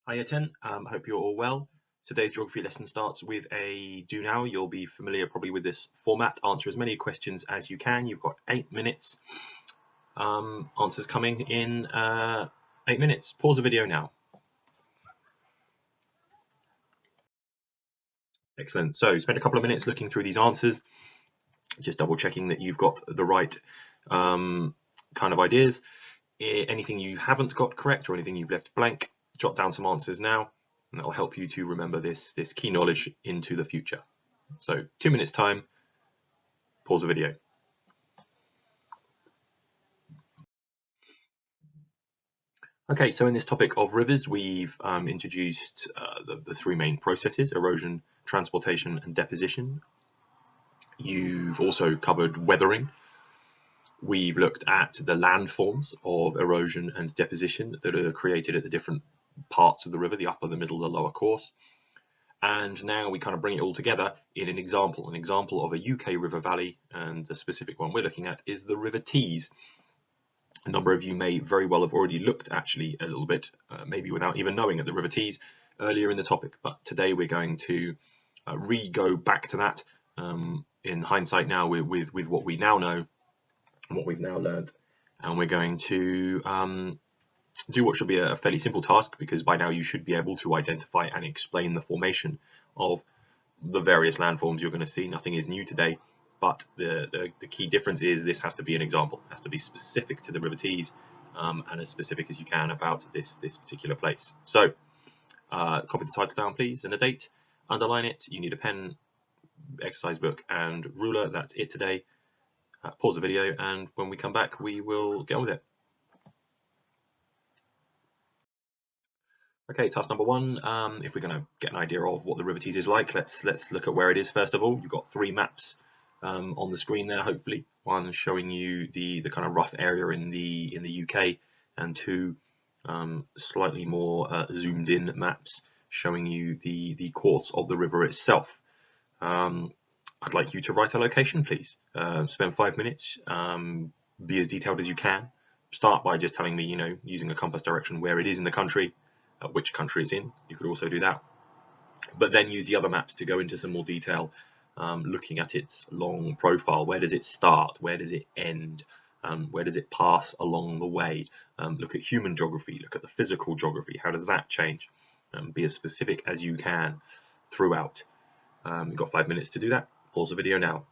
Hi Y10, hope you're all well. Today's geography lesson starts with a do now. You'll be familiar probably with this format. Answer as many questions as you can. You've got 8 minutes. Answers coming in 8 minutes. Pause the video now. Excellent. So spend a couple of minutes looking through these answers, just double checking that you've got the right kind of ideas. Anything you haven't got correct or anything you've left blank, jot down some answers now, and that will help you to remember this key knowledge into the future. So 2 minutes time, pause the video. Okay, so in this topic of rivers, we've introduced the three main processes: erosion, transportation, and deposition. You've also covered weathering. We've looked at the landforms of erosion and deposition that are created at the different parts of the river, the upper, the middle, the lower course. And now we kind of bring it all together in an example of a UK river valley, and the specific one we're looking at is the River Tees. A number of you may very well have already looked actually a little bit, maybe without even knowing, at the River Tees earlier in the topic, but today we're going to go back to that in hindsight now with what we now know and what we've now learned, and we're going to do what should be a fairly simple task, because by now you should be able to identify and explain the formation of the various landforms you're going to see. Nothing is new today, but the key difference is this has to be an example, it has to be specific to the River Tees, and as specific as you can about this particular place. So copy the title down please and the date, underline it. You need a pen, exercise book and ruler. That's it today. Pause the video, and when we come back we will get on with it. Okay, task number one. If we're going to get an idea of what the River Tees is like, let's look at where it is first of all. You've got three maps on the screen there, hopefully. One showing you the kind of rough area in the UK, and two slightly more zoomed in maps showing you the course of the river itself. I'd like you to write a location, please. Spend 5 minutes. Be as detailed as you can. Start by just telling me, using a compass direction, where it is in the country. Which country it's in. You could also do that, but then use the other maps to go into some more detail, looking at its long profile. Where does it start? Where does it end? Where does it pass along the way? Look at human geography, look at the physical geography. How does that change? Be as specific as you can throughout. You've got 5 minutes to do that. Pause the video now.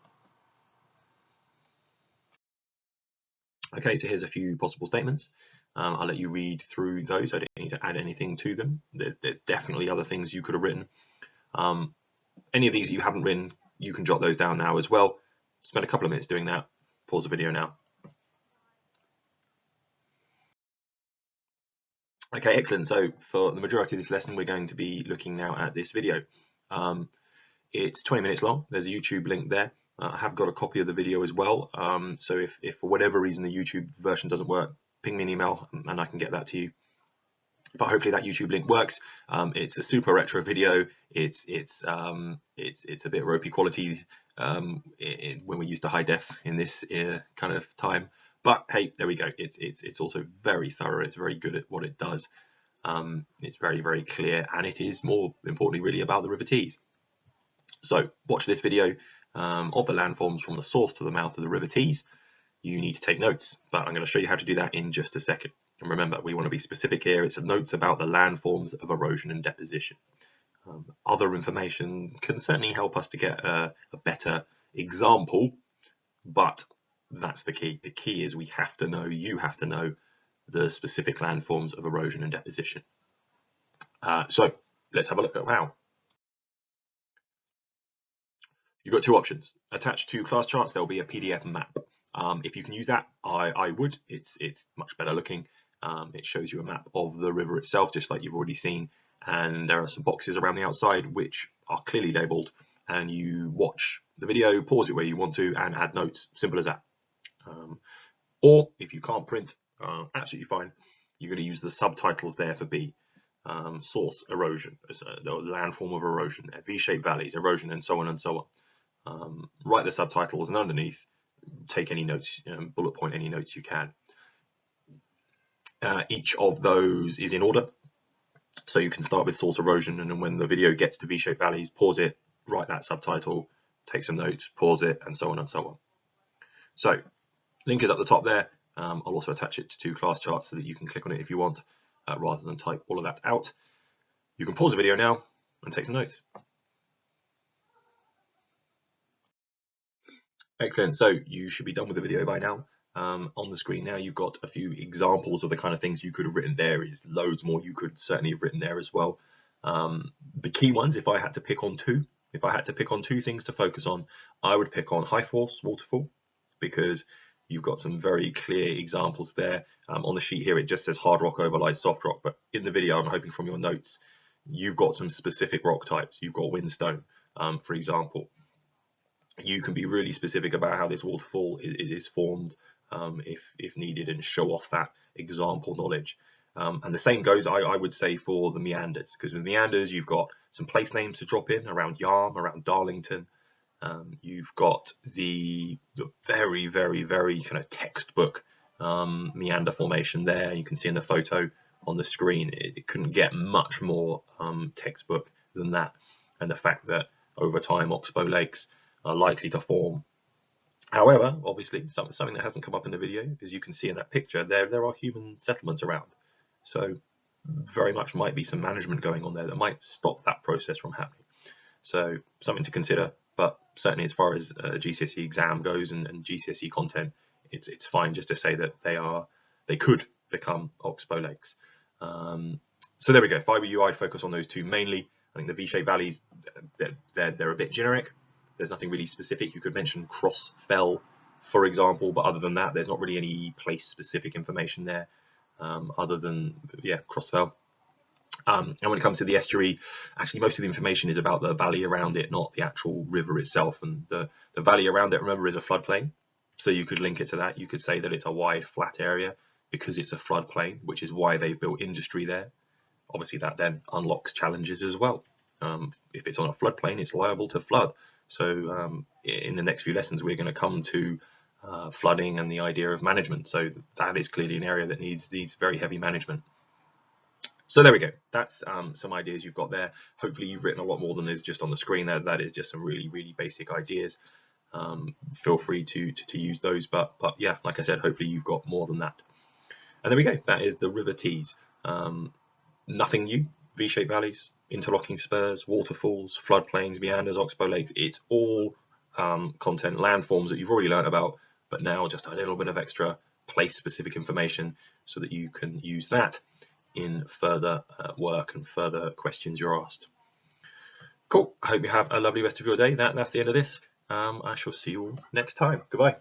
Okay, so here's a few possible statements. I'll let you read through those. I don't need to add anything to them. There's definitely other things you could have written. Any of these that you haven't written, you can jot those down now as well. Spend a couple of minutes doing that. Pause the video now. Okay, excellent. So for the majority of this lesson, we're going to be looking now at this video. It's 20 minutes long. There's a YouTube link there. I have got a copy of the video as well. So if for whatever reason the YouTube version doesn't work, ping me an email and I can get that to you. But hopefully that YouTube link works. It's a super retro video. It's a bit ropey quality when we used to high def in this kind of time. But hey, there we go. It's also very thorough. It's very good at what it does. It's very, very clear, and it is more importantly really about the River Tees. So watch this video of the landforms from the source to the mouth of the River Tees. You need to take notes, but I'm going to show you how to do that in just a second. And remember, we want to be specific here. It's notes about the landforms of erosion and deposition. Other information can certainly help us to get a better example, but that's the key. The key is we have to know, you have to know, the specific landforms of erosion and deposition. So let's have a look at how. You've got two options. Attached to class charts, there'll be a PDF map. If you can use that, I would. It's much better looking. It shows you a map of the river itself, just like you've already seen, and there are some boxes around the outside which are clearly labelled, and you watch the video, pause it where you want to, and add notes. Simple as that. Or if you can't print, absolutely fine. You're going to use the subtitles there for B. Source, erosion, the landform of erosion, V-shaped valleys, erosion, and so on and so on. Write the subtitles, and underneath take any notes, bullet point any notes you can. Each of those is in order. So you can start with source erosion, and then when the video gets to V-shaped valleys, pause it, write that subtitle, take some notes, pause it, and so on and so on. So link is at the top there. I'll also attach it to 2 class charts so that you can click on it if you want, rather than type all of that out. You can pause the video now and take some notes. Excellent. So you should be done with the video by now. On the screen now, you've got a few examples of the kind of things you could have written there. Is loads more you could certainly have written there as well. The key ones, if I had to pick on two things to focus on, I would pick on high force waterfall, because you've got some very clear examples there. On the sheet here, it just says hard rock overlies soft rock, but in the video, I'm hoping from your notes, you've got some specific rock types. You've got windstone, for example. You can be really specific about how this waterfall is formed, if needed, and show off that example knowledge. And the same goes, I would say, for the meanders, because with meanders, you've got some place names to drop in around Yarm, around Darlington. You've got the very, very, very kind of textbook meander formation there. You can see in the photo on the screen, it couldn't get much more textbook than that. And the fact that over time, oxbow lakes are likely to form. However, obviously, something that hasn't come up in the video, as you can see in that picture, there are human settlements around. So very much might be some management going on there that might stop that process from happening. So something to consider, but certainly as far as GCSE exam goes and GCSE content, it's fine just to say that they could become oxbow lakes. So there we go. If I were you, I'd focus on those two mainly. I think the V-shaped valleys, they're a bit generic. There's nothing really specific. You could mention cross fell, for example, but other than that, there's not really any place-specific information there, other than, yeah, cross fell. And when it comes to the estuary, actually most of the information is about the valley around it, not the actual river itself. And the valley around it, remember, is a floodplain. So you could link it to that. You could say that it's a wide, flat area because it's a floodplain, which is why they've built industry there. Obviously, that then unlocks challenges as well. If it's on a floodplain, it's liable to flood. So in the next few lessons, we're going to come to flooding and the idea of management. So that is clearly an area that needs very heavy management. So there we go. That's some ideas you've got there. Hopefully you've written a lot more than is just on the screen there. That is just some really, really basic ideas. Feel free to use those. But yeah, like I said, hopefully you've got more than that. And there we go. That is the river Tees. Nothing new. V-shaped valleys, interlocking spurs, waterfalls, floodplains, meanders, oxbow lakes. It's all content, landforms that you've already learned about, but now just a little bit of extra place-specific information so that you can use that in further work and further questions you're asked. Cool. I hope you have a lovely rest of your day. That's the end of this. I shall see you all next time. Goodbye.